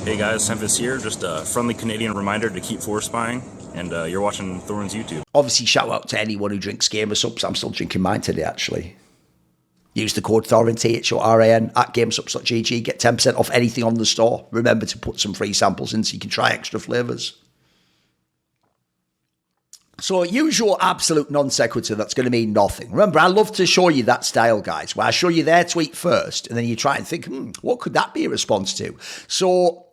Hey guys, Memphis here. Just a friendly Canadian reminder to keep force buying, and you're watching Thorin's YouTube. Obviously, shout out to anyone who drinks GamerSups. I'm still drinking mine today, actually. Use the code Thorin, THORAN, at GamerSups.gg. Get 10% off anything on the store. Remember to put some free samples in so you can try extra flavours. So, usual absolute non sequitur that's going to mean nothing. Remember, I love to show you that style, guys, where I show you their tweet first, and then you try and think, what could that be a response to? So,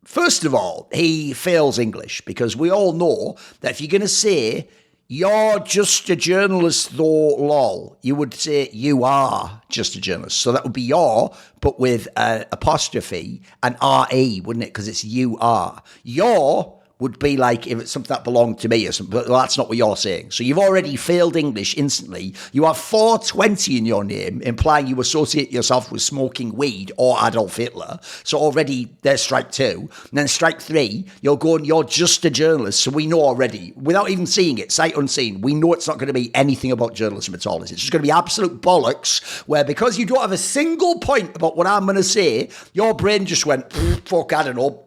first of all, he fails English, because we all know that if you're going to say, you're just a journalist though, lol, you would say you are just a journalist. So that would be your, but with an apostrophe and RE, wouldn't it? Because it's you are. Your would be like if it's something that belonged to me or something, but that's not what you're saying. So you've already failed English instantly. You have 420 in your name, implying you associate yourself with smoking weed or Adolf Hitler. So already there's strike two. And then strike three, you're going, you're just a journalist. So we know already, without even seeing it, sight unseen, we know it's not going to be anything about journalism at all. It's just going to be absolute bollocks, where because you don't have a single point about what I'm going to say, your brain just went, fuck, I don't know,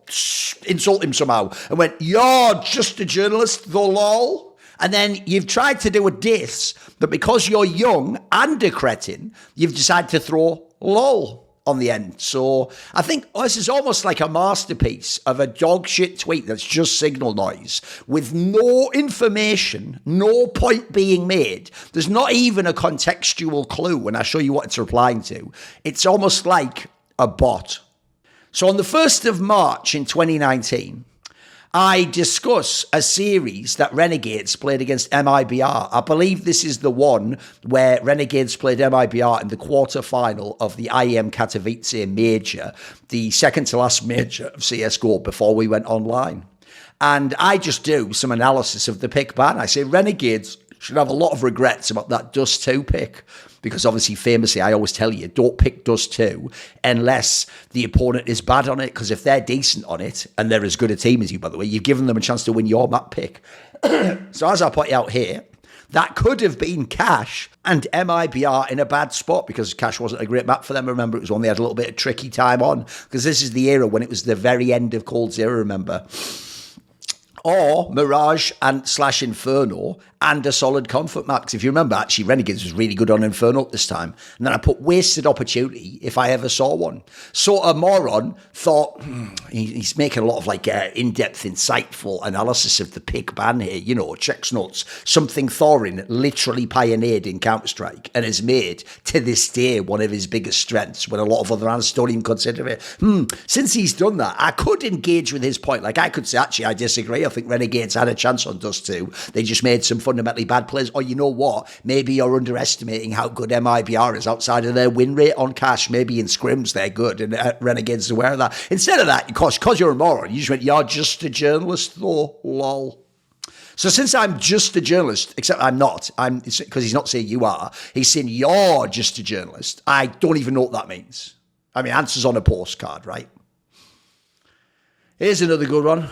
insult him somehow, and went, you're just a journalist, though, lol. And then you've tried to do a diss, but because you're young and a cretin, you've decided to throw lol on the end. So I think this is almost like a masterpiece of a dog shit tweet that's just signal noise with no information, no point being made. There's not even a contextual clue when I show you what it's replying to. It's almost like a bot. So on the 1st of March in 2019, I discuss a series that Renegades played against mibr. I believe this is the one where Renegades played mibr in the quarter-final of the IEM Katowice major, the second to last major of CSGO before we went online. And I just do some analysis of the pick ban. I say Renegades should have a lot of regrets about that Dust 2 pick. Because obviously, famously, I always tell you, don't pick Dust 2 unless the opponent is bad on it. Because if they're decent on it, and they're as good a team as you, by the way, you've given them a chance to win your map pick. So as I point out here, that could have been Cash and mibr in a bad spot because Cash wasn't a great map for them. Remember, it was one they had a little bit of tricky time on. Because this is the era when it was the very end of Cold Zero, remember. Or Mirage and / Inferno and a solid comfort map. Because if you remember, actually, Renegades was really good on Inferno at this time. And then I put wasted opportunity if I ever saw one. So a moron thought, he's making a lot of like in-depth, insightful analysis of the pick ban here. You know, checks notes. Something Thorin literally pioneered in Counter-Strike and has made, to this day, one of his biggest strengths when a lot of other analysts don't even consider it. Since he's done that, I could engage with his point. Like I could say, actually, I disagree. I think Renegades had a chance on Dust 2. They just made some fundamentally bad plays. Or you know what? Maybe you're underestimating how good mibr is outside of their win rate on Cash. Maybe in scrims they're good, and Renegades is aware of that. Instead of that, because you're a moron, you just went, you're just a journalist though, lol. So since I'm just a journalist, except I'm not, because he's not saying you are, he's saying you're just a journalist. I don't even know what that means. I mean, answers on a postcard, right? Here's another good one.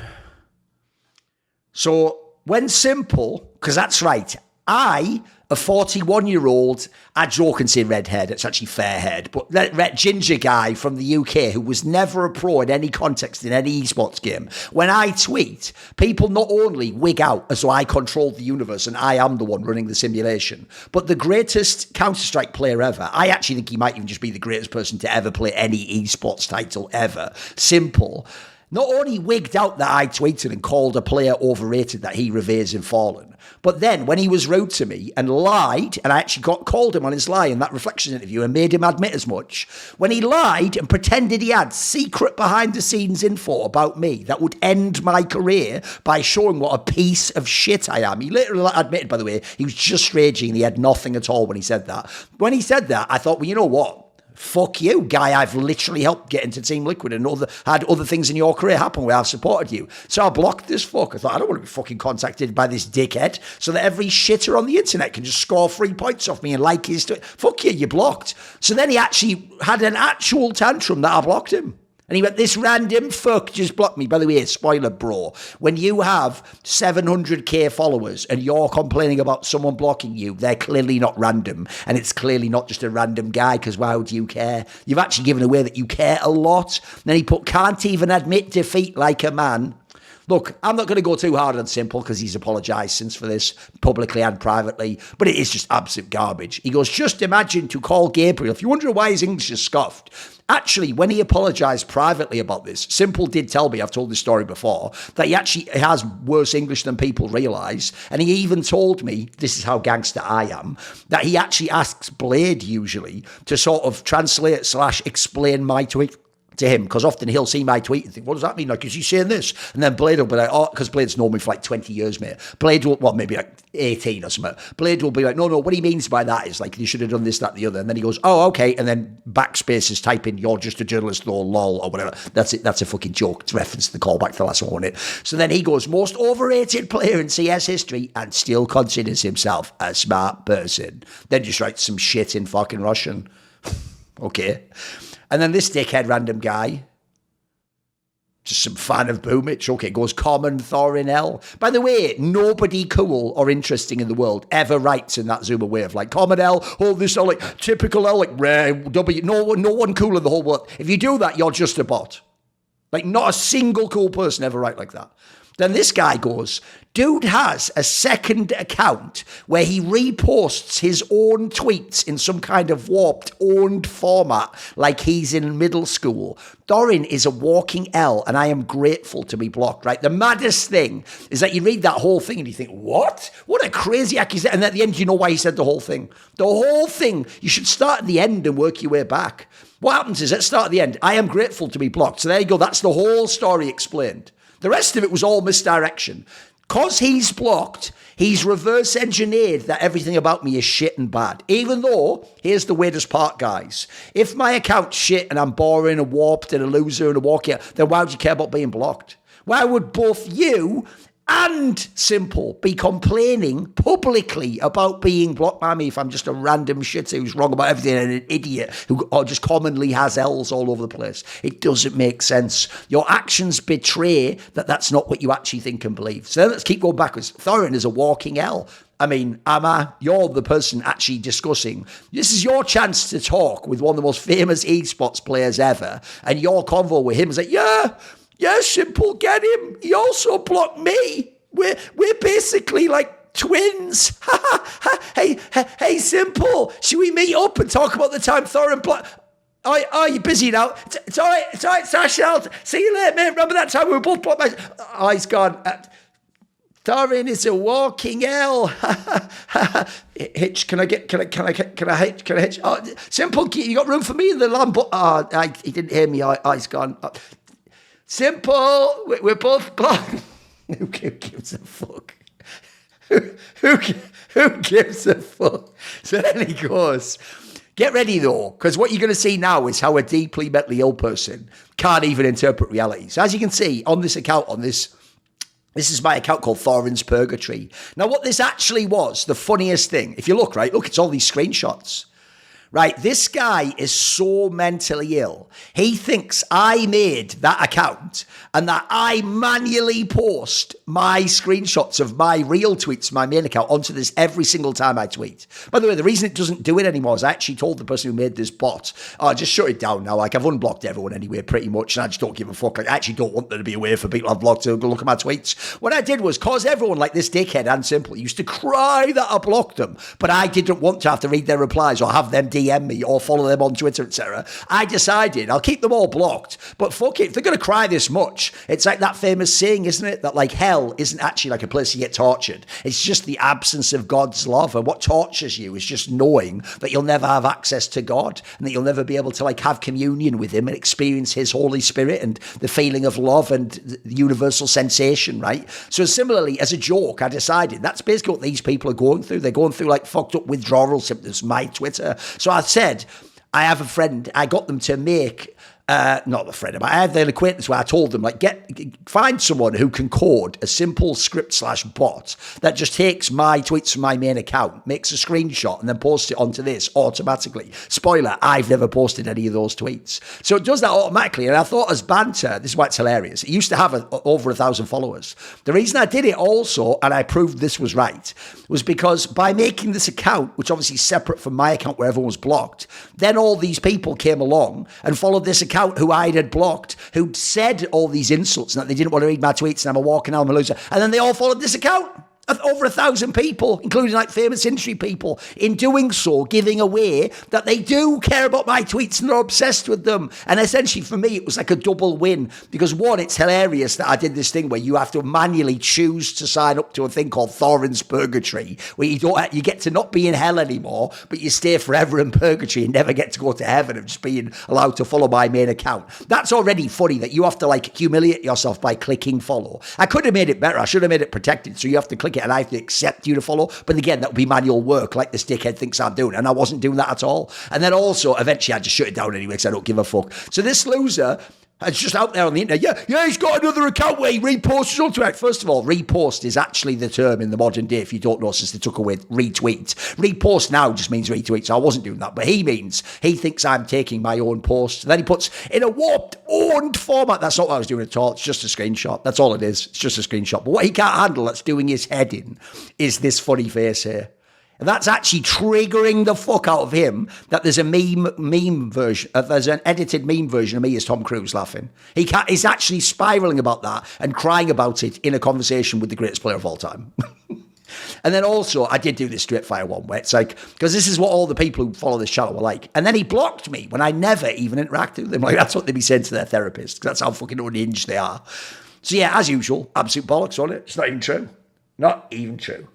So, when simple, because that's right, I, a 41-year-old, I joke and say red-haired, it's actually fair-haired, but that ginger guy from the UK who was never a pro in any context in any esports game, when I tweet, people not only wig out as though I control the universe and I am the one running the simulation, but the greatest Counter-Strike player ever, I actually think he might even just be the greatest person to ever play any esports title ever, simple, not only wigged out that I tweeted and called a player overrated that he reveres in Fallen, but then when he was rude to me and lied, and I actually called him on his lie in that Reflections interview and made him admit as much, when he lied and pretended he had secret behind-the-scenes info about me that would end my career by showing what a piece of shit I am. He literally admitted, by the way, he was just raging and he had nothing at all when he said that. When he said that, I thought, well, you know what? Fuck you, guy. I've literally helped get into Team Liquid and had other things in your career happen where I've supported you. So I blocked this fuck. I thought, I don't want to be fucking contacted by this dickhead so that every shitter on the internet can just score 3 points off me and like his... Fuck you, you blocked. So then he actually had an actual tantrum that I blocked him. And he went, this random fuck just blocked me. By the way, spoiler, bro. When you have 700k followers and you're complaining about someone blocking you, they're clearly not random. And it's clearly not just a random guy, because why would you care? You've actually given away that you care a lot. And then he put, can't even admit defeat like a man. Look, I'm not going to go too hard on Simple because he's apologised since for this, publicly and privately, but it is just absolute garbage. He goes, just imagine to call Gabriel. If you wonder why his English is scoffed, actually, when he apologised privately about this, Simple did tell me, I've told this story before, that he actually has worse English than people realise. And he even told me, this is how gangster I am, that he actually asks Blade usually to sort of translate / explain my tweet to him, because often he'll see my tweet and think, what does that mean? Like, is he saying this? And then Blade will be like, oh, because Blade's known me for like 20 years, mate. Blade will, well, maybe like 18 or something. Blade will be like, no, what he means by that is like, you should have done this, that, the other. And then he goes, oh, okay. And then backspace is typing, you're just a journalist, though, lol, or whatever. That's it. That's a fucking joke. It's reference to the callback to the last one, isn't it? So then he goes, most overrated player in CS history, and still considers himself a smart person. Then just writes some shit in fucking Russian. Okay. And then this dickhead random guy, just some fan of Boomich, okay, goes common Thorin L. By the way, nobody cool or interesting in the world ever writes in that Zoomer way of like, common L, oh, this L, like, typical L, like, rare W. No one cool in the whole world. If you do that, you're just a bot. Like, not a single cool person ever write like that. Then this guy goes, dude has a second account where he reposts his own tweets in some kind of warped, owned format like he's in middle school. Thorin is a walking L, and I am grateful to be blocked, right? The maddest thing is that you read that whole thing and you think, what? What a crazy accusation. And at the end, you know why he said the whole thing. The whole thing, you should start at the end and work your way back. What happens is, let's start at the end. I am grateful to be blocked. So there you go. That's the whole story explained. The rest of it was all misdirection. Because he's blocked, he's reverse engineered that everything about me is shit and bad. Even though, here's the weirdest part, guys. If my account's shit and I'm boring and warped and a loser and a walkout, then why would you care about being blocked? Why would both you and Simple be complaining publicly about being blocked by me if I'm just a random shit who's wrong about everything and an idiot who just commonly has L's all over the place? It doesn't make sense. Your actions betray that that's not what you actually think and believe. So let's keep going backwards. Thorin is a walking L. I mean, Amma, you're the person actually discussing. This is your chance to talk with one of the most famous esports players ever, and your convo with him is like, yeah, Simple, get him. He also blocked me. We're basically like twins. hey, Simple, should we meet up and talk about the time Thorin blocked? Oh, you're busy now. It's all right, Sash. I'll see you later, mate. Remember that time we were both blocked? Oh, he's gone. Thorin is a walking L. Hitch, can I hitch? Oh, Simple, you got room for me in the Lambo? Oh, he didn't hear me. Oh, he's gone. Simple, we're both blocked. Who gives a fuck? Who gives a fuck? So then he goes, get ready though, because what you're going to see now is how a deeply mentally ill person can't even interpret reality. So as you can see on this account, this is my account called Thorin's Purgatory. Now what this actually was, the funniest thing, if you look, it's all these screenshots. Right, this guy is so mentally ill. He thinks I made that account and that I manually post my screenshots of my real tweets, my main account, onto this every single time I tweet. By the way, the reason it doesn't do it anymore is I actually told the person who made this bot, just shut it down now. Like, I've unblocked everyone anyway, pretty much, and I just don't give a fuck. Like, I actually don't want there to be a way for people I've blocked to go look at my tweets. What I did was cause everyone, like this dickhead and Simple, used to cry that I blocked them, but I didn't want to have to read their replies or have them DM me or follow them on Twitter, etc. I decided I'll keep them all blocked, but fuck it, if they're going to cry this much, it's like that famous saying, isn't it, that like hell isn't actually like a place you get tortured. It's just the absence of God's love, and what tortures you is just knowing that you'll never have access to God and that you'll never be able to like have communion with him and experience his Holy Spirit and the feeling of love and the universal sensation, right? So similarly, as a joke, I decided that's basically what these people are going through. They're going through like fucked up withdrawal symptoms, my Twitter. So I said, I have a friend, I got them to make not the friend of mine, I had an acquaintance where I told them, like, find someone who can code a simple script/bot that just takes my tweets from my main account, makes a screenshot, and then posts it onto this automatically. Spoiler, I've never posted any of those tweets. So it does that automatically. And I thought, as banter, this is why it's hilarious. It used to have over 1,000 followers. The reason I did it also, and I proved this was right, was because by making this account, which obviously is separate from my account where everyone was blocked, then all these people came along and followed this account who I had blocked, who'd said all these insults and that they didn't want to read my tweets and I'm a walking I'm a loser. And then they all followed this account. Over 1,000 people, including like famous industry people, in doing so, giving away that they do care about my tweets and they're obsessed with them. And essentially for me, it was like a double win because one, it's hilarious that I did this thing where you have to manually choose to sign up to a thing called Thorin's Purgatory, where you get to not be in hell anymore, but you stay forever in purgatory and never get to go to heaven of just being allowed to follow my main account. That's already funny that you have to like humiliate yourself by clicking follow. I could have made it better. I should have made it protected. So you have to click it and I have to accept you to follow. But again, that would be manual work like this dickhead thinks I'm doing. And I wasn't doing that at all. And then also, eventually I just shut it down anyway because I don't give a fuck. So this loser, it's just out there on the internet. Yeah, he's got another account where he reposts his own tweet. First of all, repost is actually the term in the modern day, if you don't know, since they took away retweet. Repost now just means retweet, so I wasn't doing that. But he thinks I'm taking my own post. Then he puts in a warped, owned format. That's not what I was doing at all. It's just a screenshot. That's all it is. It's just a screenshot. But what he can't handle that's doing his head in is this funny face here. And that's actually triggering the fuck out of him that there's a meme version, there's an edited meme version of me as Tom Cruise laughing. He's actually spiraling about that and crying about it in a conversation with the greatest player of all time. And then also, I did do this straight fire one where it's like, because this is what all the people who follow this channel were like. And then he blocked me when I never even interacted with him. Like, that's what they'd be saying to their therapist, because that's how fucking unhinged they are. So yeah, as usual, absolute bollocks on it. It's not even true. Not even true.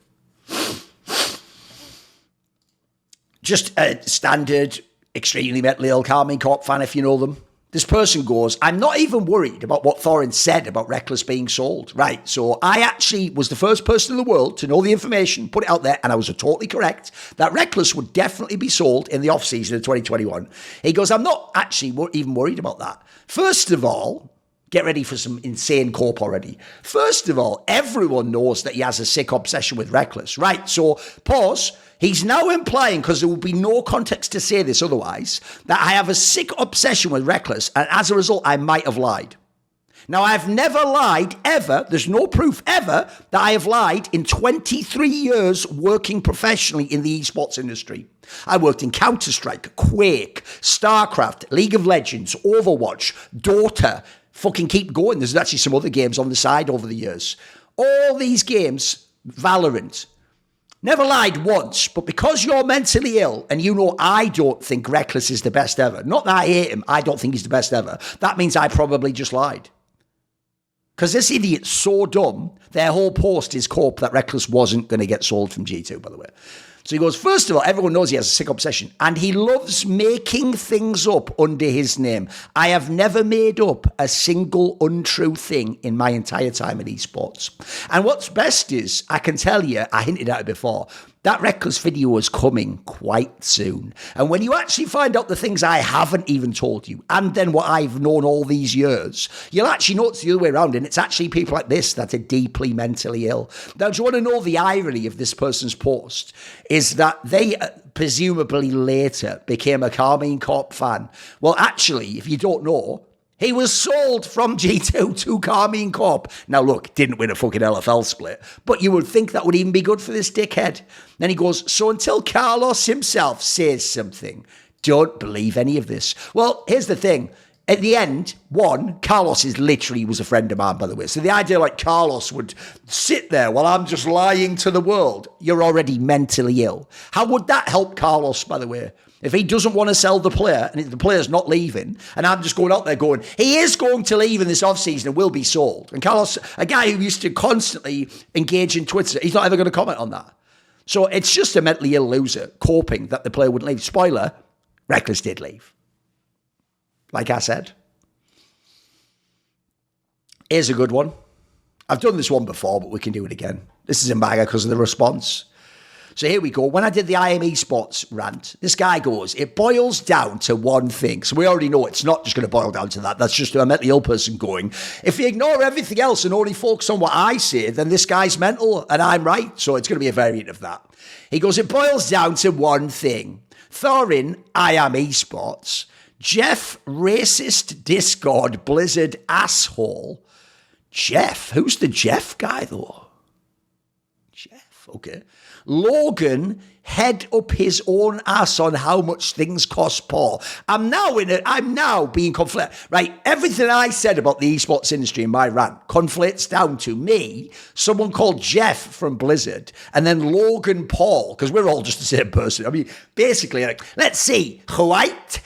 Just a standard, extremely mentally ill Carmine Corp fan, if you know them. This person goes, I'm not even worried about what Thorin said about Rekkles being sold. Right, so I actually was the first person in the world to know the information, put it out there, and I was totally correct, that Rekkles would definitely be sold in the off-season of 2021. He goes, I'm not actually even worried about that. First of all, get ready for some insane corp already. First of all, everyone knows that he has a sick obsession with Rekkles. Right, so pause. He's now implying, because there will be no context to say this otherwise, that I have a sick obsession with Rekkles, and as a result, I might have lied. Now, I've never lied, ever. There's no proof ever that I have lied in 23 years working professionally in the esports industry. I worked in Counter-Strike, Quake, StarCraft, League of Legends, Overwatch, Dota, fucking keep going. There's actually some other games on the side over the years. All these games, Valorant. Never lied once, but because you're mentally ill and you know I don't think Rekkles is the best ever, not that I hate him, I don't think he's the best ever, that means I probably just lied. Because this idiot's so dumb, their whole post is cope that Rekkles wasn't going to get sold from G2, by the way. So he goes, first of all, everyone knows he has a sick obsession, and he loves making things up under his name. I have never made up a single untrue thing in my entire time in esports. And what's best is, I can tell you, I hinted at it before, that Rekkles video is coming quite soon. And when you actually find out the things I haven't even told you, and then what I've known all these years, you'll actually know it's the other way around. And it's actually people like this that are deeply mentally ill. Now, do you want to know the irony of this person's post? Is that they presumably later became a Carmine Corp fan. Well, actually, if you don't know, he was sold from G2 to Carmine Corp. Now, look, didn't win a fucking LFL split, but you would think that would even be good for this dickhead. Then he goes, so until Carlos himself says something, don't believe any of this. Well, here's the thing. At the end, one, Carlos was a friend of mine, by the way. So the idea like Carlos would sit there while I'm just lying to the world, you're already mentally ill. How would that help Carlos, by the way? If he doesn't want to sell the player and the player's not leaving, and I'm just going out there going, he is going to leave in this offseason and will be sold. And Carlos, a guy who used to constantly engage in Twitter, he's not ever going to comment on that. So it's just a mentally ill loser coping that the player wouldn't leave. Spoiler, Rekkles did leave. Like I said. Here's a good one. I've done this one before, but we can do it again. This is in Maga because of the response. So here we go. When I did the Esports rant, this guy goes, it boils down to one thing. So we already know it's not just going to boil down to that. That's just a mentally ill person going, if you ignore everything else and only focus on what I say, then this guy's mental and I'm right. So it's going to be a variant of that. He goes, it boils down to one thing. Thorin, I am Esports. Jeff, racist, Discord, Blizzard, asshole. Jeff? Who's the Jeff guy, though? Jeff, okay. Logan, head up his own ass on how much things cost Paul. I'm now being conflicted. Right, everything I said about the esports industry in my rant conflates down to me, someone called Jeff from Blizzard, and then Logan Paul, because we're all just the same person. I mean, basically, like, let's see, white,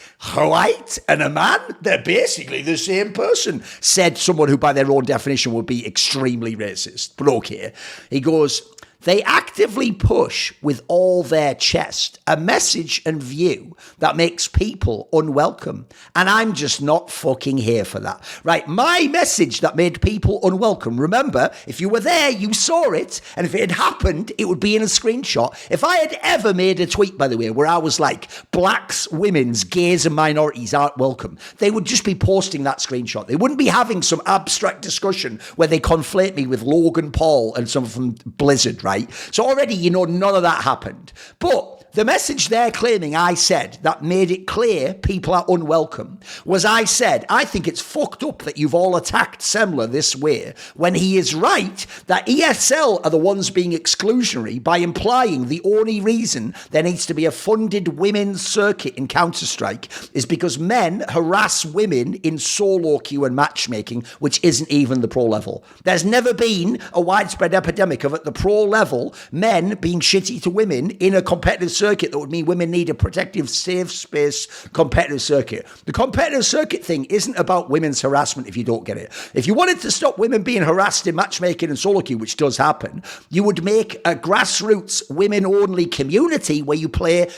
and a man, they're basically the same person, said someone who by their own definition would be extremely racist. But okay, he goes, they actively push with all their chest a message and view that makes people unwelcome. And I'm just not fucking here for that. Right, my message that made people unwelcome, remember, if you were there, you saw it. And if it had happened, it would be in a screenshot. If I had ever made a tweet, by the way, where I was like, blacks, women's, gays and minorities aren't welcome, they would just be posting that screenshot. They wouldn't be having some abstract discussion where they conflate me with Logan Paul and someone from Blizzard, right? So already, you know, none of that happened. But the message they're claiming I said that made it clear people are unwelcome was I said, I think it's fucked up that you've all attacked Semler this way when he is right that ESL are the ones being exclusionary by implying the only reason there needs to be a funded women's circuit in Counter-Strike is because men harass women in solo queue and matchmaking, which isn't even the pro level. There's never been a widespread epidemic of at the pro level men being shitty to women in a competitive circuit that would mean women need a protective, safe space competitive circuit. The competitive circuit thing isn't about women's harassment if you don't get it. If you wanted to stop women being harassed in matchmaking and solo queue, which does happen, you would make a grassroots women-only community where you play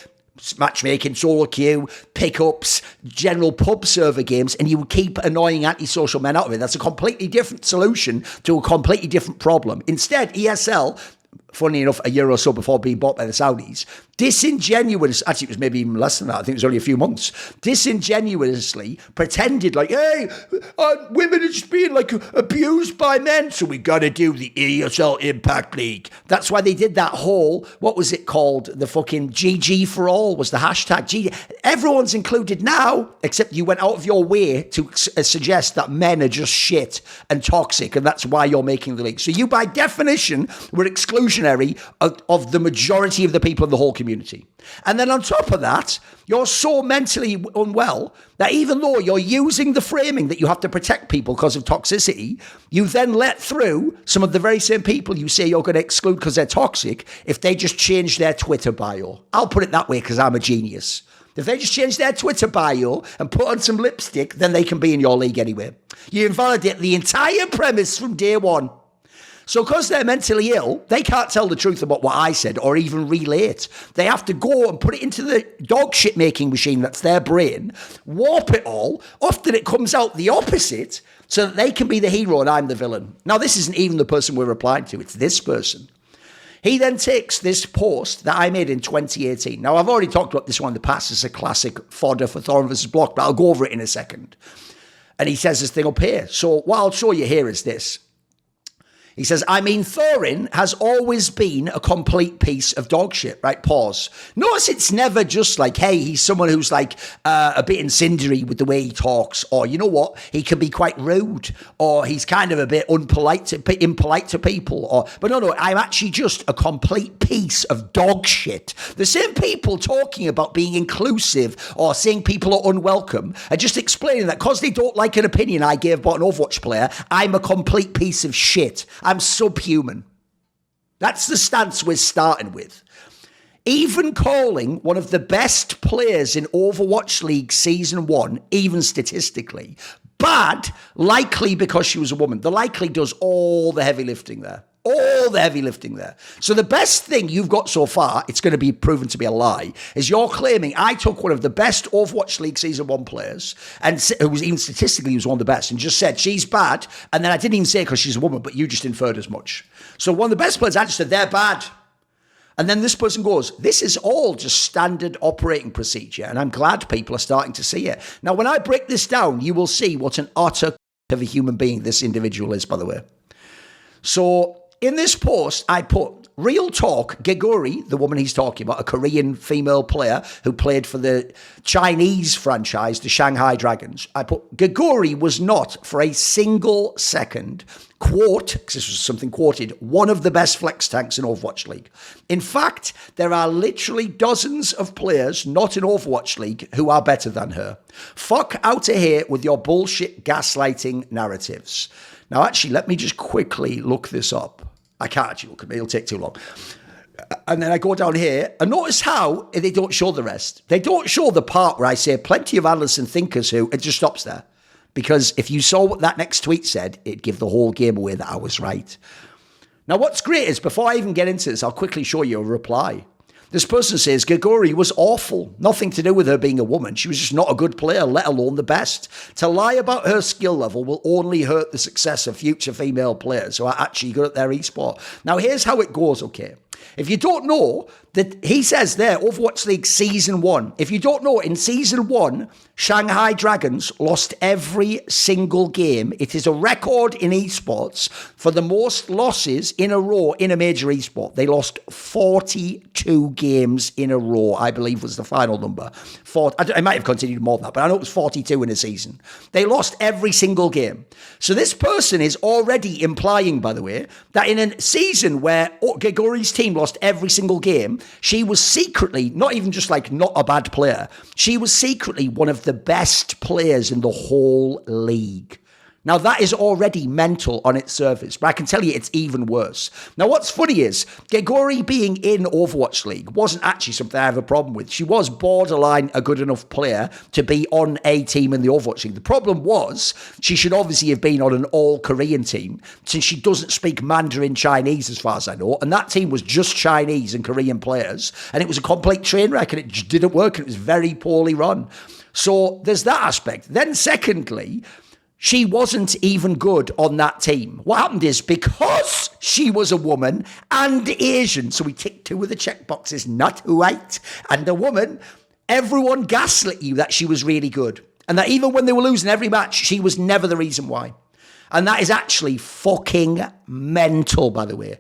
matchmaking, solo queue, pickups, general pub server games, and you would keep annoying antisocial men out of it. That's a completely different solution to a completely different problem. Instead, ESL, funny enough, a year or so before being bought by the Saudis, actually it was maybe even less than that, I think it was only a few months, disingenuously pretended like, hey, women are just being like abused by men, so we got to do the ESL Impact League. That's why they did that whole, what was it called, the fucking GG for all was the hashtag. GG. Everyone's included now, except you went out of your way to suggest that men are just shit and toxic, and that's why you're making the league. So you, by definition, were exclusionary of the majority of the people in the whole community. And then on top of that, you're so mentally unwell that even though you're using the framing that you have to protect people because of toxicity, you then let through some of the very same people you say you're going to exclude because they're toxic if they just change their Twitter bio. I'll put it that way because I'm a genius. If they just change their Twitter bio and put on some lipstick, then they can be in your league anyway. You invalidate the entire premise from day one. So because they're mentally ill, they can't tell the truth about what I said or even relate. They have to go and put it into the dog shit making machine that's their brain, warp it all. Often it comes out the opposite so that they can be the hero and I'm the villain. Now, this isn't even the person we're replying to. It's this person. He then takes this post that I made in 2018. Now, I've already talked about this one in the past. It's a classic fodder for Thorin versus Block, but I'll go over it in a second. And he says this thing up here. So what I'll show you here is this. He says, I mean, Thorin has always been a complete piece of dog shit, right? Pause. Notice it's never just like, hey, he's someone who's like a bit incendiary with the way he talks, or you know what, he can be quite rude, or he's kind of a bit impolite to people, but no, I'm actually just a complete piece of dog shit. The same people talking about being inclusive or saying people are unwelcome are just explaining that because they don't like an opinion I gave about an Overwatch player, I'm a complete piece of shit. I'm subhuman. That's the stance we're starting with. Even calling one of the best players in Overwatch League Season 1, even statistically, bad, likely because she was a woman. The likely does all the heavy lifting there. All the heavy lifting there. So the best thing you've got so far, it's going to be proven to be a lie, is you're claiming I took one of the best Overwatch League Season 1 players, and who was even statistically was one of the best, and just said she's bad, and then I didn't even say because she's a woman, but you just inferred as much. So one of the best players, I just said they're bad. And then this person goes, this is all just standard operating procedure, and I'm glad people are starting to see it. Now, when I break this down, you will see what an utter of a human being this individual is, by the way. So in this post, I put, real talk, Geguri, the woman he's talking about, a Korean female player who played for the Chinese franchise, the Shanghai Dragons. I put, Geguri was not for a single second, quote, because this was something quoted, one of the best flex tanks in Overwatch League. In fact, there are literally dozens of players not in Overwatch League who are better than her. Fuck out of here with your bullshit gaslighting narratives. Now, actually, let me just quickly look this up. I can't actually look at it. It'll take too long. And then I go down here and notice how they don't show the rest. They don't show the part where I say plenty of analysts and thinkers who, it just stops there. Because if you saw what that next tweet said, it'd give the whole game away that I was right. Now, what's great is before I even get into this, I'll quickly show you a reply. This person says, Geguri was awful. Nothing to do with her being a woman. She was just not a good player, let alone the best. To lie about her skill level will only hurt the success of future female players who are actually good at their esport. Now, here's how it goes, okay? If you don't know, that he says there, Overwatch League Season 1. If you don't know, in Season 1, Shanghai Dragons lost every single game. It is a record in esports for the most losses in a row in a major esport. They lost 42 games in a row, I believe was the final number. I might have continued more than that, but I know it was 42 in a season. They lost every single game. So this person is already implying, by the way, that in a season where Geguri's team lost every single game, she was secretly, not even just like not a bad player, she was secretly one of the best players in the whole league. Now, that is already mental on its surface, but I can tell you it's even worse. Now, what's funny is, Geguri being in Overwatch League wasn't actually something I have a problem with. She was borderline a good enough player to be on a team in the Overwatch League. The problem was, she should obviously have been on an all-Korean team, since she doesn't speak Mandarin Chinese, as far as I know, and that team was just Chinese and Korean players, and it was a complete train wreck, and it just didn't work, and it was very poorly run. So, there's that aspect. Then, secondly, she wasn't even good on that team. What happened is, because she was a woman and Asian, so we ticked two of the checkboxes, not white, and a woman, everyone gaslit you that she was really good. And that even when they were losing every match, she was never the reason why. And that is actually fucking mental, by the way.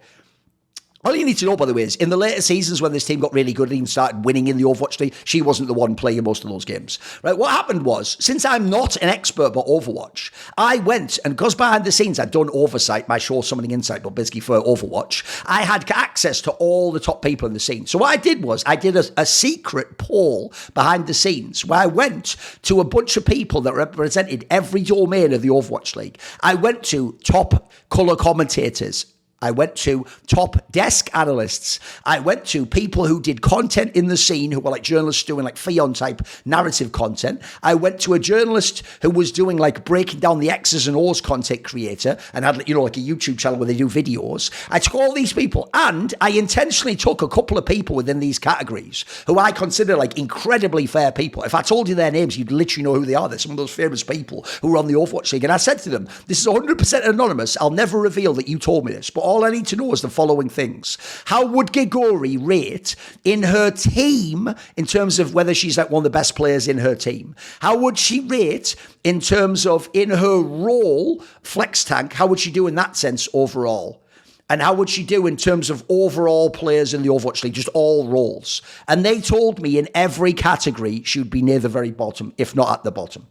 All you need to know, by the way, is in the later seasons when this team got really good and started winning in the Overwatch League, she wasn't the one playing most of those games. Right? What happened was, since I'm not an expert about Overwatch, I went, and because behind the scenes I'd done Oversight, my show Summoning Insight, but basically for Overwatch, I had access to all the top people in the scene. So what I did was, I did a secret poll behind the scenes where I went to a bunch of people that represented every domain of the Overwatch League. I went to top colour commentators. I went to top desk analysts. I went to people who did content in the scene, who were like journalists doing like Fion type narrative content. I went to a journalist who was doing like breaking down the X's and O's content creator and had, you know, like a YouTube channel where they do videos. I took all these people and I intentionally took a couple of people within these categories who I consider like incredibly fair people. If I told you their names, you'd literally know who they are. They're some of those famous people who are on the Overwatch League. And I said to them, this is 100% anonymous. I'll never reveal that you told me this, but all I need to know is the following things. How would Geguri rate in her team in terms of whether she's like one of the best players in her team? How would she rate in terms of in her role, flex tank, how would she do in that sense overall? And how would she do in terms of overall players in the Overwatch League, just all roles? And they told me in every category she would be near the very bottom, if not at the bottom.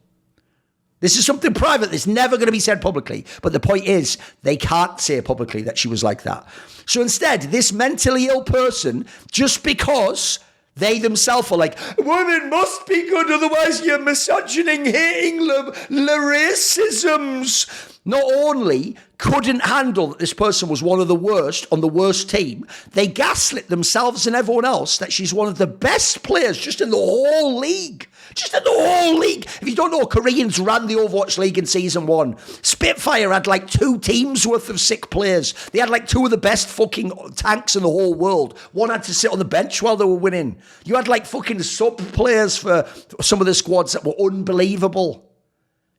This is something private that's never going to be said publicly. But the point is, they can't say publicly that she was like that. So instead, this mentally ill person, just because they themselves are like, women must be good, otherwise you're misogyning, hating the racisms, not only couldn't handle that this person was one of the worst on the worst team, they gaslit themselves and everyone else that she's one of the best players just in the whole league. Just in the whole league. If you don't know, Koreans ran the Overwatch League in Season 1. Spitfire had like 2 teams worth of sick players. They had like 2 of the best fucking tanks in the whole world. One had to sit on the bench while they were winning. You had like fucking sub players for some of the squads that were unbelievable.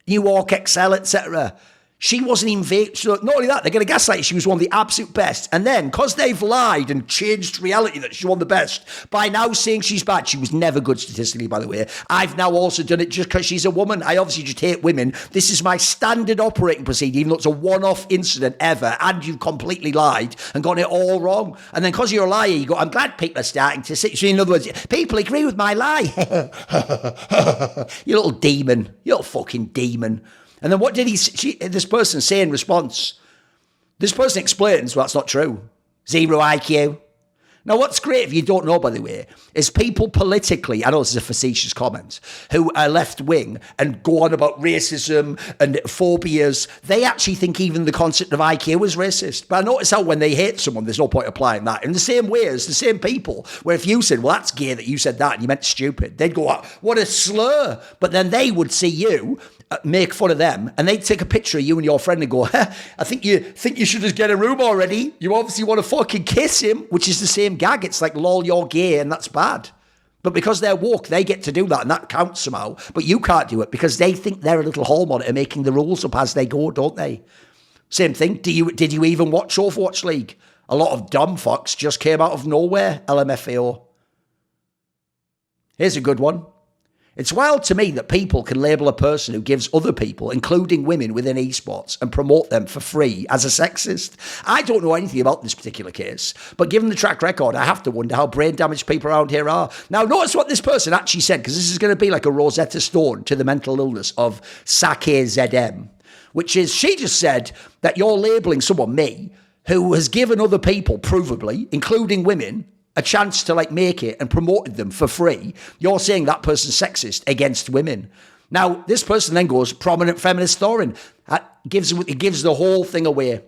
New York XL, etc. She wasn't even so not only that, they're going to gaslight she was one of the absolute best. And then, because they've lied and changed reality that she's one of the best, by now saying she's bad, she was never good statistically, by the way. I've now also done it just because she's a woman. I obviously just hate women. This is my standard operating procedure, even though it's a one-off incident ever, and you've completely lied and gotten it all wrong. And then because you're a liar, you go, I'm glad people are starting to see. So in other words, people agree with my lie. You little demon. You little fucking demon. And then what did this person say in response? This person explains, well, that's not true. 0 IQ. Now, what's great, if you don't know, by the way, is people politically, I know this is a facetious comment, who are left-wing and go on about racism and phobias, they actually think even the concept of IQ is racist. But I notice how when they hate someone, there's no point applying that. In the same way as the same people, where if you said, well, that's gay that you said that and you meant stupid, they'd go, what a slur. But then they would see you, make fun of them, and they'd take a picture of you and your friend and go, I think you should just get a room already. You obviously want to fucking kiss him, which is the same gag. It's like, lol, you're gay, and that's bad. But because they're woke, they get to do that, and that counts somehow. But you can't do it because they think they're a little hall monitor making the rules up as they go, don't they? Same thing. Did you even watch Overwatch League? A lot of dumb fucks just came out of nowhere, LMFAO. Here's a good one. It's wild to me that people can label a person who gives other people, including women within esports, and promote them for free as a sexist. I don't know anything about this particular case, but given the track record, I have to wonder how brain damaged people around here are. Now, notice what this person actually said, because this is going to be like a Rosetta Stone to the mental illness of Sake ZM, which is, she just said that you're labeling someone, me, who has given other people, provably, including women, a chance to like make it and promoted them for free. You're saying that person's sexist against women. Now, this person then goes, prominent feminist Thorin. It gives the whole thing away.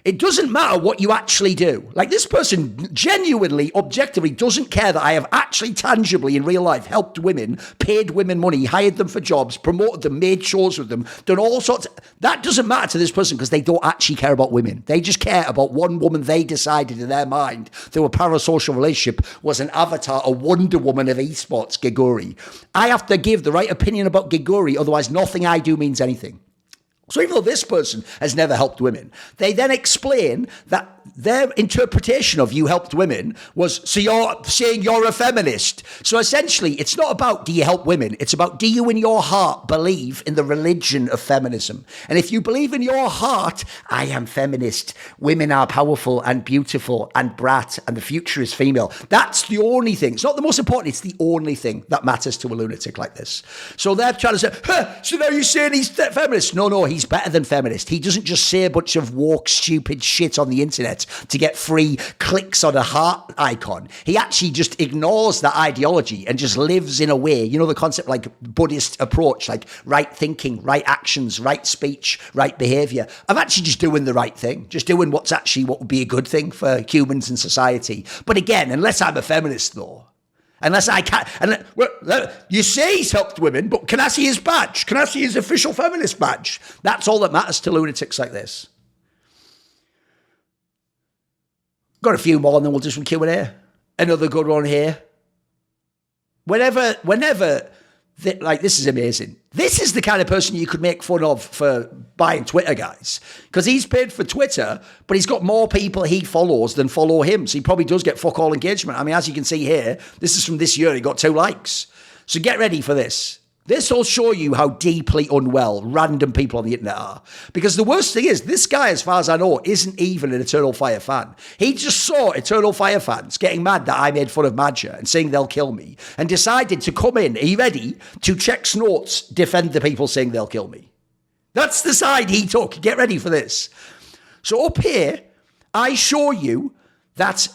It doesn't matter what you actually do. Like, this person genuinely, objectively doesn't care that I have actually tangibly in real life helped women, paid women money, hired them for jobs, promoted them, made shows with them, done all sorts. That doesn't matter to this person because they don't actually care about women. They just care about one woman they decided in their mind through a parasocial relationship was an avatar, a Wonder Woman of esports, Giguri. I have to give the right opinion about Giguri, otherwise nothing I do means anything. So even though this person has never helped women, they then explain that their interpretation of you helped women was, so you're saying you're a feminist. So essentially, it's not about do you help women, it's about do you in your heart believe in the religion of feminism? And if you believe in your heart, I am feminist, women are powerful and beautiful and brat, and the future is female. That's the only thing. It's not the most important, it's the only thing that matters to a lunatic like this. So they're trying to say, so now you're saying he's feminist? No, he's better than feminist. He doesn't just say a bunch of woke, stupid shit on the internet to get free clicks on a heart icon. He actually just ignores that ideology and just lives in a way, you know, the concept like Buddhist approach, like right thinking, right actions, right speech, right behavior. I'm actually just doing the right thing, just doing what would be a good thing for humans and society. But again, unless I'm a feminist though, unless I can't, and you say he's helped women, but can I see his badge? Can I see his official feminist badge? That's all that matters to lunatics like this. Got a few more and then we'll do some Q&A. Another good one here. Whenever, this is amazing. This is the kind of person you could make fun of for buying Twitter, guys. Because he's paid for Twitter, but he's got more people he follows than follow him. So he probably does get fuck all engagement. I mean, as you can see here, this is from this year. He got 2 likes. So get ready for this. This will show you how deeply unwell random people on the internet are. Because the worst thing is, this guy, as far as I know, isn't even an Eternal Fire fan. He just saw Eternal Fire fans getting mad that I made fun of Madja and saying they'll kill me, and decided to come in, are you ready, to Check's notes, defend the people saying they'll kill me. That's the side he took. Get ready for this. So up here, I show you that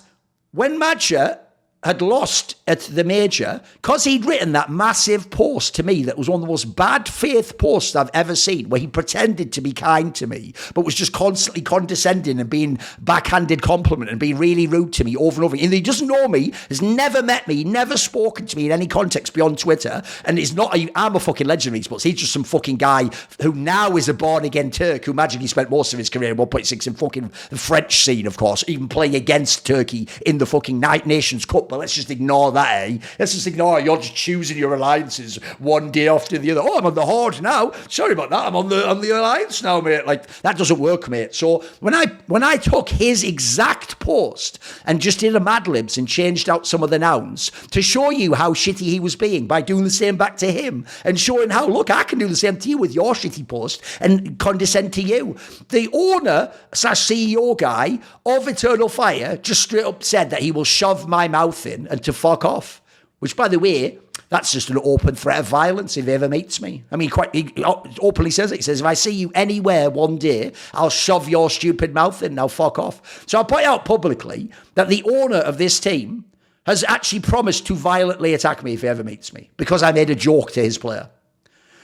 when Madja had lost at the major, because he'd written that massive post to me that was one of the most bad faith posts I've ever seen, where he pretended to be kind to me, but was just constantly condescending and being backhanded compliment and being really rude to me over and over. And he doesn't know me, has never met me, never spoken to me in any context beyond Twitter, and is not, I'm a fucking legend of esports. He's just some fucking guy who now is a born-again Turk who magically spent most of his career in 1.6 in fucking the French scene, of course, even playing against Turkey in the fucking Nations Cup up, but let's just ignore that, eh? Let's just ignore you're just choosing your alliances one day after the other. Oh, I'm on the Horde now. Sorry about that. I'm on the Alliance now, mate. Like, that doesn't work, mate. So when I took his exact post and just did a Mad Libs and changed out some of the nouns to show you how shitty he was being by doing the same back to him and showing how, look, I can do the same to you with your shitty post and condescend to you. The owner / CEO guy of Eternal Fire just straight up said that he will shove my mouth in and to fuck off. Which, by the way, that's just an open threat of violence if he ever meets me. I mean, he openly says it. He says, if I see you anywhere one day, I'll shove your stupid mouth in. Now fuck off. So I'll point out publicly that the owner of this team has actually promised to violently attack me if he ever meets me because I made a joke to his player.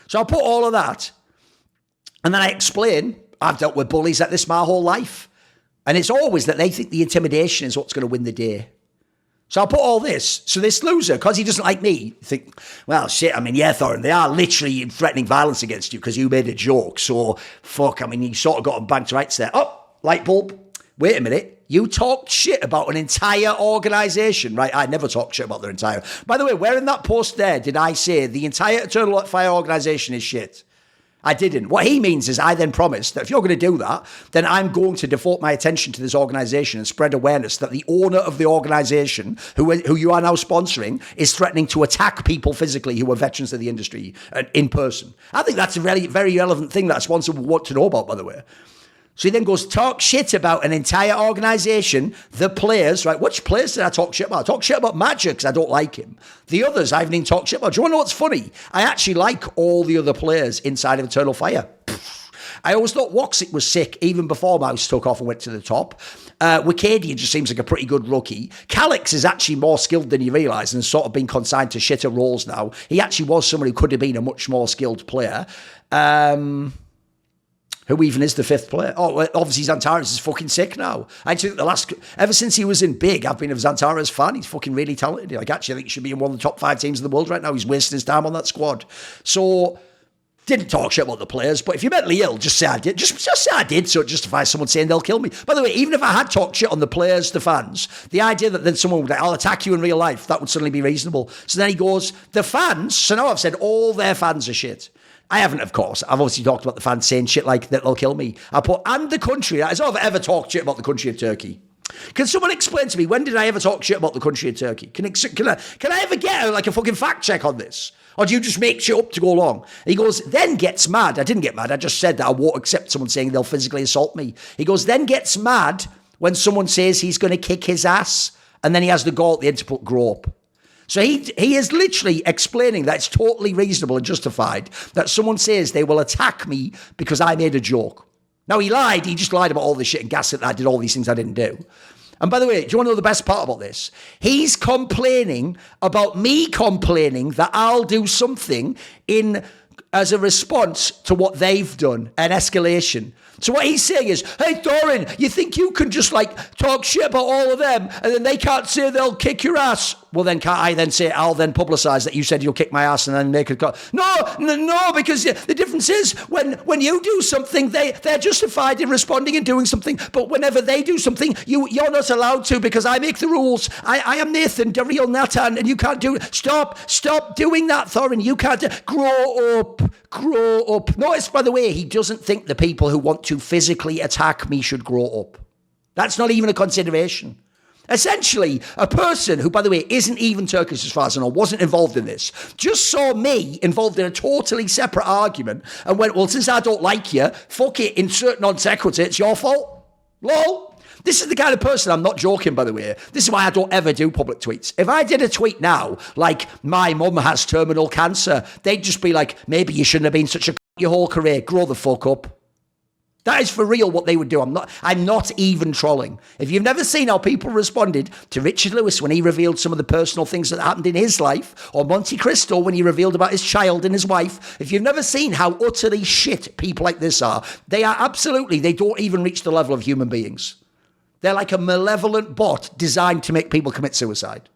So I'll put all of that. And then I explain, I've dealt with bullies like this my whole life. And it's always that they think the intimidation is what's going to win the day. So I'll put all this. So this loser, because he doesn't like me, think, well, shit, I mean, yeah, Thorin, they are literally threatening violence against you because you made a joke. So, fuck, I mean, you sort of got them banked rights there. Oh, light bulb. Wait a minute. You talked shit about an entire organisation, right? I never talked shit about their entire... By the way, where in that post there did I say the entire Eternal Fire organisation is shit? I didn't. What he means is I then promised that if you're going to do that, then I'm going to devote my attention to this organisation and spread awareness that the owner of the organisation, who you are now sponsoring, is threatening to attack people physically who are veterans of the industry in person. I think that's a very, very relevant thing that a sponsor would want to know about, by the way. So he then goes, talk shit about an entire organisation, the players, right? Which players did I talk shit about? I talk shit about Magic because I don't like him. The others I haven't even talked shit about. Do you want to know what's funny? I actually like all the other players inside of Eternal Fire. I always thought Woxic was sick even before Mouse took off and went to the top. Wicadian just seems like a pretty good rookie. Calix is actually more skilled than you realise and sort of been consigned to shitter roles now. He actually was someone who could have been a much more skilled player. Who even is the fifth player? Oh, obviously Xantares is fucking sick now. I think ever since he was in Big, I've been a Xantares fan. He's fucking really talented. Like, actually, I think he should be in one of the top 5 teams in the world right now. He's wasting his time on that squad. So, didn't talk shit about the players, but if you're mentally ill, just say I did. Just say I did, so it justifies someone saying they'll kill me. By the way, even if I had talked shit on the players, the fans, the idea that then someone would like, I'll attack you in real life, that would suddenly be reasonable. So then he goes, the fans, so now I've said all their fans are shit. I haven't, of course. I've obviously talked about the fans saying shit like that they'll kill me. I put, and the country. That is, I've ever talked shit about the country of Turkey. Can someone explain to me, when did I ever talk shit about the country of Turkey? Can I ever get like a fucking fact check on this? Or do you just make shit up to go along? He goes, then gets mad. I didn't get mad. I just said that I won't accept someone saying they'll physically assault me. He goes, then gets mad when someone says he's going to kick his ass. And then he has the goal at the end to put grow up. So he is literally explaining that it's totally reasonable and justified that someone says they will attack me because I made a joke. Now, he lied. He just lied about all this shit and gaslit that I did all these things I didn't do. And by the way, do you want to know the best part about this? He's complaining about me complaining that I'll do something as a response to what they've done, an escalation. So what he's saying is, hey, Thorin, you think you can just like talk shit about all of them and then they can't say they'll kick your ass? Well, then can't I then say, I'll then publicise that you said you'll kick my ass and then make a call? No, because the difference is when you do something, they're justified in responding and doing something. But whenever they do something, you're not allowed to because I make the rules. I am Nathan, the real Nathan, and you can't do it. Stop doing that, Thorin. You can't grow up. Notice, by the way, he doesn't think the people who want to physically attack me should grow up. That's not even a consideration. Essentially, a person who, by the way, isn't even Turkish as far as I know, wasn't involved in this, just saw me involved in a totally separate argument and went, well, since I don't like you, fuck it, insert non sequitur, it's your fault. Lol. This is the kind of person, I'm not joking, by the way. This is why I don't ever do public tweets. If I did a tweet now, like, my mum has terminal cancer, they'd just be like, maybe you shouldn't have been such a your whole career, grow the fuck up. That is for real what they would do. I'm not even trolling. If you've never seen how people responded to Richard Lewis when he revealed some of the personal things that happened in his life, or Monte Cristo when he revealed about his child and his wife, if you've never seen how utterly shit people like this are, they don't even reach the level of human beings. They're like a malevolent bot designed to make people commit suicide.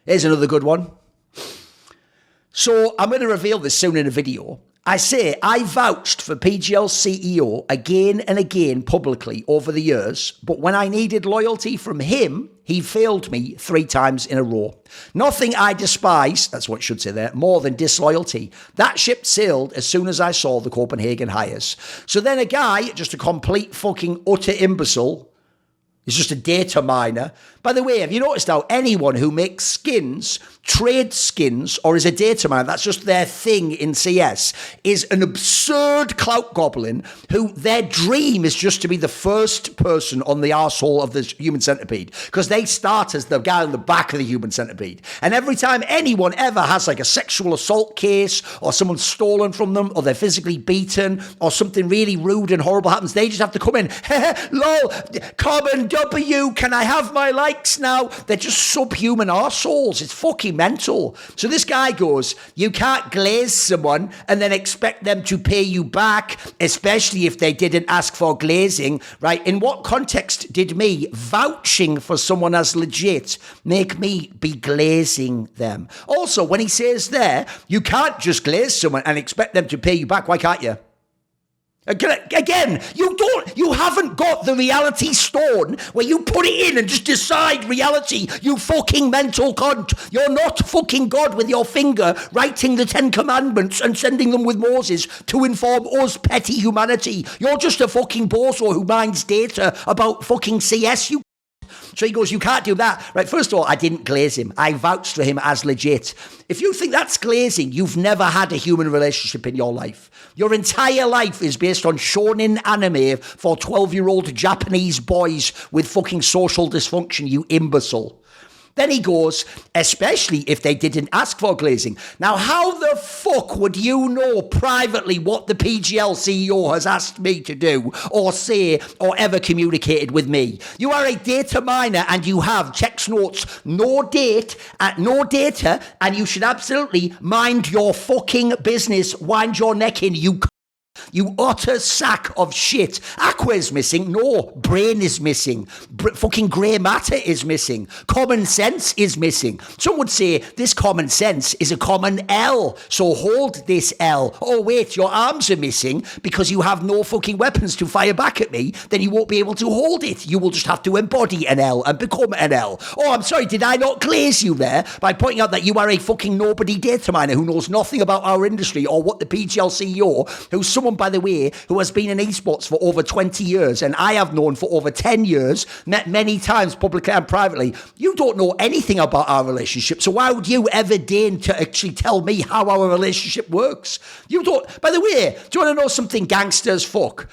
Here's another good one. So I'm going to reveal this soon in a video. I say I vouched for PGL CEO again and again publicly over the years, but when I needed loyalty from him, he failed me 3 times in a row. Nothing I despise, that's what it should say there, more than disloyalty. That ship sailed as soon as I saw the Copenhagen hires. So then a guy, just a complete fucking utter imbecile, is just a data miner. By the way, have you noticed how anyone who makes skins, trades skins, or is a data miner, that's just their thing in CS, is an absurd clout goblin who their dream is just to be the first person on the arsehole of the human centipede, because they start as the guy on the back of the human centipede. And every time anyone ever has like a sexual assault case, or someone's stolen from them, or they're physically beaten, or something really rude and horrible happens, they just have to come in, lol, Common W, can I have my likes now? They're just subhuman arseholes. It's fucking mental. So this guy goes, you can't glaze someone and then expect them to pay you back, especially if they didn't ask for glazing, right? In what context did me vouching for someone as legit make me be glazing them? Also, when he says there, you can't just glaze someone and expect them to pay you back, why can't you? Again, you haven't got the reality stone where you put it in and just decide reality, you fucking mental cunt. You're not fucking God with your finger writing the 10 Commandments and sending them with Moses to inform us petty humanity. You're just a fucking bozo who mines data about fucking CS, you. So he goes, you can't do that. Right, first of all, I didn't glaze him. I vouched for him as legit. If you think that's glazing, you've never had a human relationship in your life. Your entire life is based on shonen anime for 12-year-old Japanese boys with fucking social dysfunction, you imbecile. Then he goes, especially if they didn't ask for glazing. Now, how the fuck would you know privately what the PGL CEO has asked me to do or say or ever communicated with me? You are a data miner and you have checks notes, no data, and you should absolutely mind your fucking business, wind your neck in, you utter sack of shit. Aqua is missing. No, brain is missing. Fucking grey matter is missing. Common sense is missing. Some would say this common sense is a common L. So hold this L. Oh, wait, your arms are missing because you have no fucking weapons to fire back at me. Then you won't be able to hold it. You will just have to embody an L and become an L. Oh, I'm sorry, did I not glaze you there by pointing out that you are a fucking nobody data miner who knows nothing about our industry or what the PGL CEO, who's someone, by the way, who has been in esports for over 20 years, and I have known for over 10 years, met many times publicly and privately. You don't know anything about our relationship, so why would you ever deign to actually tell me how our relationship works? You don't. By the way, do you want to know something gangster as fuck?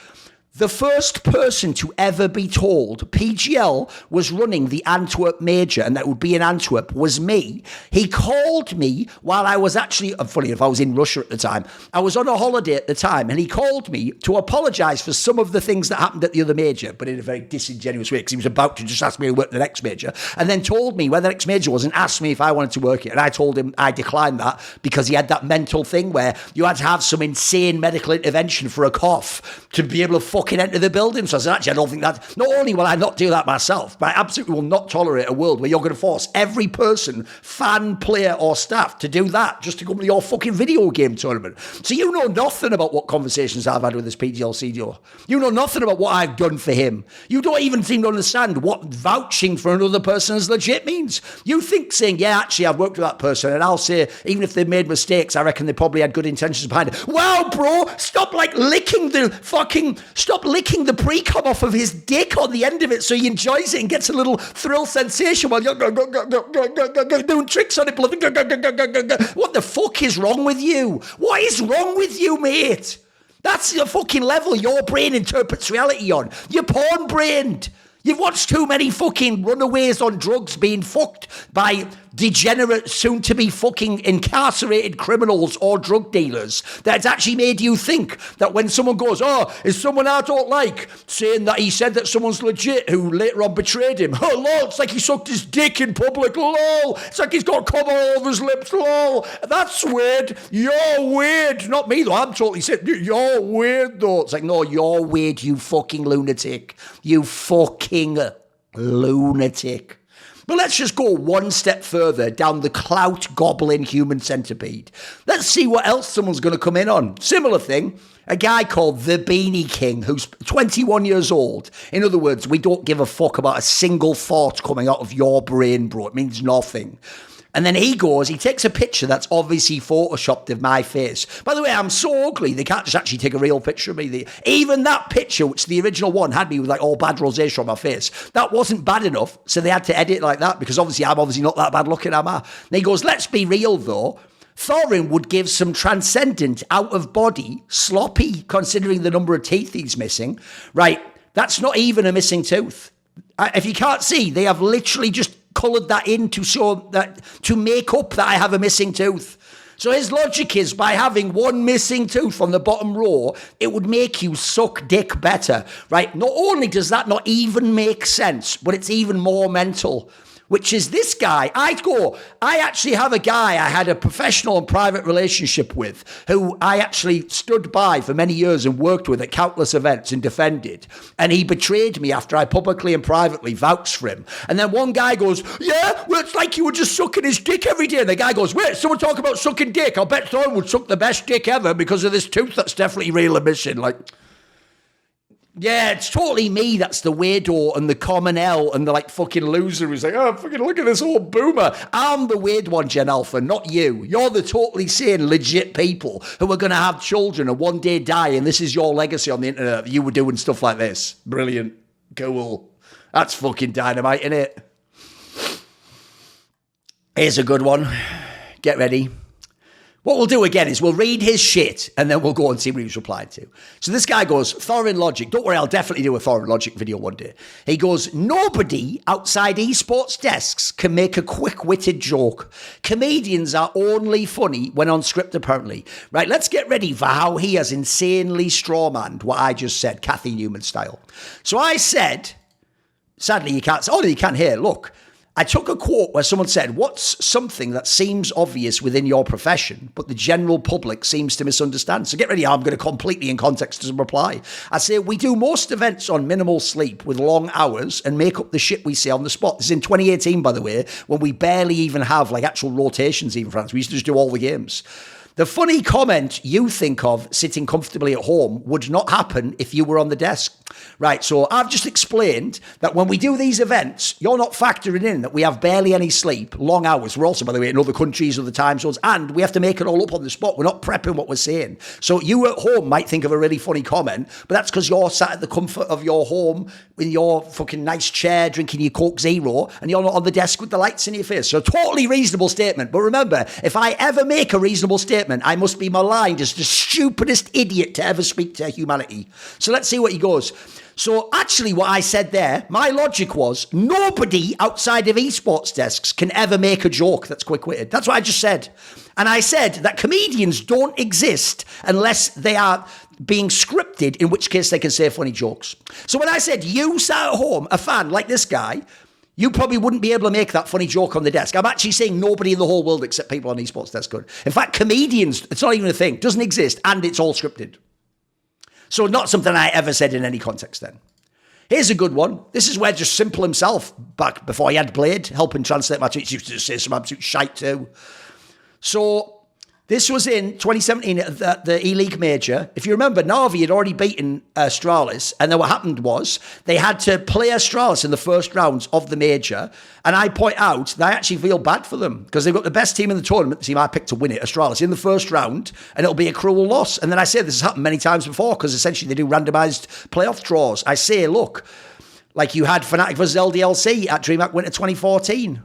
The first person to ever be told PGL was running the Antwerp Major and that would be in Antwerp was me. He called me while I was actually, funny enough, I was in Russia at the time. I was on a holiday at the time and he called me to apologise for some of the things that happened at the other major, but in a very disingenuous way because he was about to just ask me to work the next major, and then told me where the next major was and asked me if I wanted to work it. And I told him I declined that because he had that mental thing where you had to have some insane medical intervention for a cough to be able to fucking enter the building. So I said, actually, I don't think that, not only will I not do that myself, but I absolutely will not tolerate a world where you're going to force every person, fan, player, or staff to do that just to come to your fucking video game tournament. So you know nothing about what conversations I've had with this PGL CEO. You know nothing about what I've done for him. You don't even seem to understand what vouching for another person as legit means. You think saying, yeah, actually, I've worked with that person, and I'll say, even if they've made mistakes, I reckon they probably had good intentions behind it. Wow, bro, stop licking the pre-cum off of his dick on the end of it so he enjoys it and gets a little thrill sensation while you're doing tricks on it. What the fuck is wrong with you? What is wrong with you, mate? That's the fucking level your brain interprets reality on. You're porn-brained. You've watched too many fucking runaways on drugs being fucked by degenerate, soon-to-be fucking incarcerated criminals or drug dealers that's actually made you think that when someone goes, oh, is someone I don't like saying that he said that someone's legit who later on betrayed him? Oh, lol, it's like he sucked his dick in public, lol. It's like he's got cum all over his lips, lol. That's weird. You're weird. Not me, though. I'm totally sick. You're weird, though. It's like, no, you're weird, you fucking lunatic. You fucking lunatic. But let's just go one step further down the clout gobbling human centipede. Let's see what else someone's going to come in on. Similar thing. A guy called the Beanie King, who's 21 years old. In other words, we don't give a fuck about a single thought coming out of your brain, bro. It means nothing. And then he takes a picture that's obviously photoshopped of my face. By the way, I'm so ugly, they can't just actually take a real picture of me. Even that picture, which the original one had me with like all bad rosacea on my face, that wasn't bad enough, so they had to edit like that, because obviously I'm not that bad looking, am I? And he goes, let's be real though. Thorin would give some transcendent, out-of-body, sloppy, considering the number of teeth he's missing. Right, that's not even a missing tooth. If you can't see, they have literally just coloured that in to show that, to make up that I have a missing tooth. So his logic is, by having one missing tooth on the bottom row, it would make you suck dick better, right? Not only does that not even make sense, but it's even more mental. Which is this guy. I actually have a guy I had a professional and private relationship with, who I actually stood by for many years and worked with at countless events and defended. And he betrayed me after I publicly and privately vouched for him. And then one guy goes, yeah, well, it's like you were just sucking his dick every day. And the guy goes, wait, someone talk about sucking dick. I'll bet Thorin would suck the best dick ever because of this tooth that's definitely real and missing. Like, yeah, it's totally me that's the weirdo and the common L and the like fucking loser who's like, oh, fucking look at this old boomer. I'm the weird one, Gen Alpha, not you. You're the totally sane, legit people who are going to have children and one day die, and this is your legacy on the internet. You were doing stuff like this. Brilliant. Cool. That's fucking dynamite, innit? Here's a good one. Get ready. What we'll do again is we'll read his shit and then we'll go and see what he was replying to. So this guy goes, Thorin logic. Don't worry, I'll definitely do a Thorin logic video one day. He goes, nobody outside esports desks can make a quick-witted joke. Comedians are only funny when on script, apparently. Right, let's get ready for how he has insanely strawmanned what I just said, Kathy Newman style. So I said, sadly you can't, oh no, you can hear, look. I took a quote where someone said, what's something that seems obvious within your profession, but the general public seems to misunderstand? So get ready, I'm going to completely in context as a reply. I say, we do most events on minimal sleep with long hours and make up the shit we say on the spot. This is in 2018, by the way, when we barely even have like actual rotations even, France. We used to just do all the games. The funny comment you think of sitting comfortably at home would not happen if you were on the desk. Right, so I've just explained that when we do these events, you're not factoring in that we have barely any sleep, long hours. We're also, by the way, in other countries, other time zones, and we have to make it all up on the spot. We're not prepping what we're saying. So you at home might think of a really funny comment, but that's because you're sat at the comfort of your home in your fucking nice chair, drinking your Coke Zero, and you're not on the desk with the lights in your face. So totally reasonable statement. But remember, if I ever make a reasonable statement, I must be maligned as the stupidest idiot to ever speak to humanity. So let's see what he goes. So actually what I said there, my logic was nobody outside of esports desks can ever make a joke that's quick-witted. That's what I just said. And I said that comedians don't exist unless they are being scripted, in which case they can say funny jokes. So when I said you sat at home, a fan like this guy, you probably wouldn't be able to make that funny joke on the desk. I'm actually saying nobody in the whole world except people on esports desk could. In fact, comedians, it's not even a thing, doesn't exist, and it's all scripted. So not something I ever said in any context then. Here's a good one. This is where just Simple himself, back before he had Blade, helping translate my tweets, used to say some absolute shite too. So this was in 2017 at the E-League Major. If you remember, Na'Vi had already beaten Astralis, and then what happened was they had to play Astralis in the first rounds of the Major, and I point out that I actually feel bad for them because they've got the best team in the tournament, the team I picked to win it, Astralis, in the first round, and it'll be a cruel loss. And then I say this has happened many times before because essentially they do randomised playoff draws. I say, look, like you had Fnatic vs LDLC at DreamHack Winter 2014.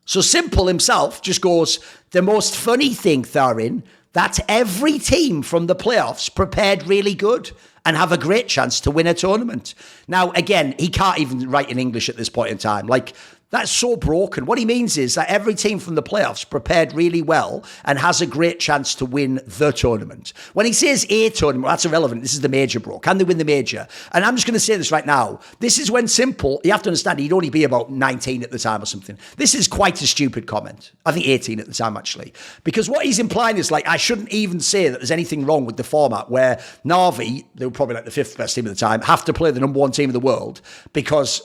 So Simple himself just goes, the most funny thing, Thorin, that every team from the playoffs prepared really good and have a great chance to win a tournament. Now, again, he can't even write in English at this point in time. Like, that's so broken. What he means is that every team from the playoffs prepared really well and has a great chance to win the tournament. When he says a tournament, that's irrelevant. This is the major, bro. Can they win the major? And I'm just going to say this right now. This is when Simple, you have to understand, he'd only be about 19 at the time or something. This is quite a stupid comment. I think 18 at the time, actually. Because what he's implying is, like, I shouldn't even say that there's anything wrong with the format where Na'Vi, they were probably like the fifth best team at the time, have to play the number one team in the world because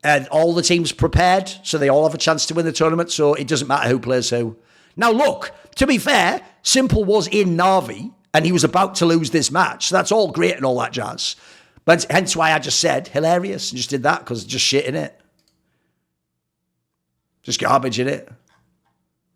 And all the teams prepared, so they all have a chance to win the tournament, so it doesn't matter who plays who. Now look, to be fair, Simple was in Na'Vi, and he was about to lose this match, so that's all great and all that jazz. But hence why I just said, hilarious, and just did that, because just shit in it. Just garbage in it.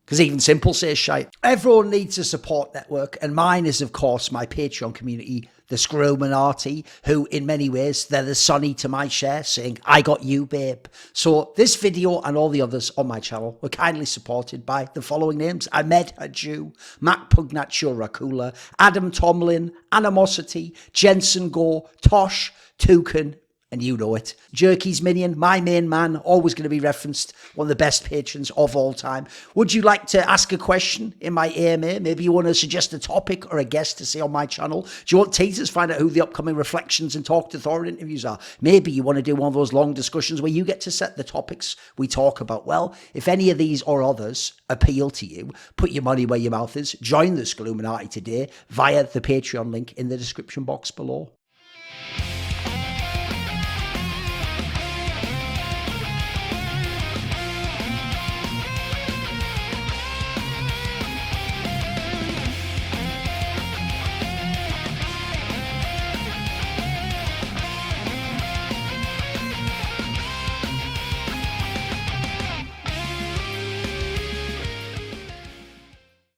Because even Simple says shite. Everyone needs a support network, and mine is, of course, my Patreon community, the Scrominati, who, in many ways, they're the Sonny to my Cher, saying, I got you, babe. So this video and all the others on my channel were kindly supported by the following names: Ahmed Hadjou, Mac Pugnatio Rajcula, Adam Tomlin, Animosity, Jensen Goh, Tosh, Thooorin, and you know it. Jerky's Minion, my main man, always going to be referenced, one of the best patrons of all time. Would you like to ask a question in my AMA? Maybe you want to suggest a topic or a guest to say on my channel? Do you want teasers? Find out who the upcoming Reflections and Talk to Thorin interviews are. Maybe you want to do one of those long discussions where you get to set the topics we talk about. Well, if any of these or others appeal to you, put your money where your mouth is. Join the Scluminati today via the Patreon link in the description box below.